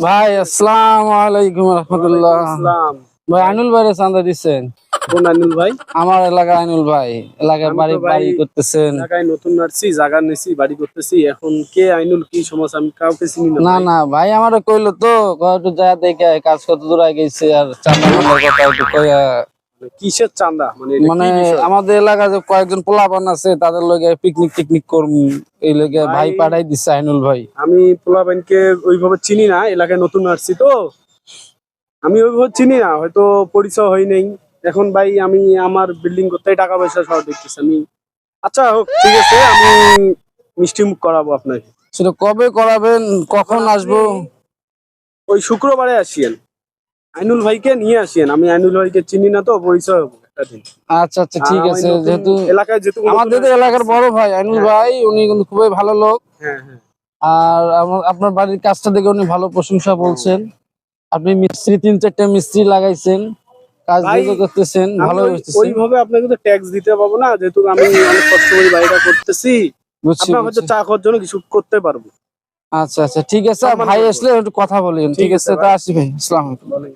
ভাই আসসালামু আলাইকুম রাহমাতুল্লাহ। আসসালাম। ভাই আইনুল ভাইরে চাঁদা দিচ্ছেন? কোন আইনুল ভাই? আমার এলাকা আইনুল ভাই, এলাকায় আমি বাড়ি তো ভাই বাড়ি করতেছেন? এলাকায় নতুন আসছি, জায়গা নিছি, বাড়ি করতেছি। এখন কে আইনুল, কি সমস্যা? আমি কাউকে চিনি না না ভাই। না ভাই, আমারে কইলো তো একটু যা দেখে কাজ কত দূর গেছে আর চাঁদা মান্দার কথা একটু কইয়া। কিসের চাঁদা, মানে এটা মানে কি বিষয়? আমাদের এলাকায় যে কয়েকজন পোলাপান আছে তাদের লগে পিকনিক টিকনিক করবো, এই লগে ভাই ভাই পাঠাই দিচ্ছে আইনুল ভাই। আমি পোলাপাইনকে ওইভাবে চিনি না, এলাকায় নতুন আসছি তো আমি ওইভাবে চিনি না, হয়তো পরিচয় হয় নাই। এখন ভাই আমি আমার বিল্ডিং করতে টাকা পয়সা সব দেখতেছি আমি। আচ্ছা হোক, ঠিক আছে, আমি মিষ্টি মুখ করাবো আপনাকে। সেটা কবে করাবেন, কখন আসবো? ওই শুক্রবারে আসিয়েন, আইনুল ভাইকে নিয়ে আসিয়েন। আমি আইনুল ভাইকে চিনি না, তো পরিচয় হবো একটা দিন। আচ্ছা আচ্ছা আর ঠিক আমি আছে, নতুন যেহেতু এলাকায় যেহেতু নতুন আমাদের তো এলাকার আসছি। বড় ভাই আইনুল হ্যাঁ ভাই, উনি কিন্তু খুবই ভালো লোক। হ্যাঁ হ্যাঁ। আর আপনার বাড়ির কাজটা দেখে উনি ভালো প্রশংসা বলছেন। আপনি মিস্ত্রি 3-4টা মিস্ত্রি লাগাইছেন, কাজ ভাই দ্রুত করতেছেন, আমি ভালো করতেছেন। ওইভাবে আপনাকে তো ট্যাক্স দিতে পারবো না, যেহেতু আমি অনেক কষ্ট করে বাড়িটা করতেছি। বুঝছি আপনার হয়তো বুঝছি। চা খাওয়ার জন্য কিছু করতে পারবো। আচ্ছা আচ্ছা ঠিক আছে, সম্মান ভাই করবো। আসলে একটু কথা বলেন। ঠিক ঠিক আছে, আছে তা ভাই, আসি ভাই, আসসালামু আলাইকুম। বলেন।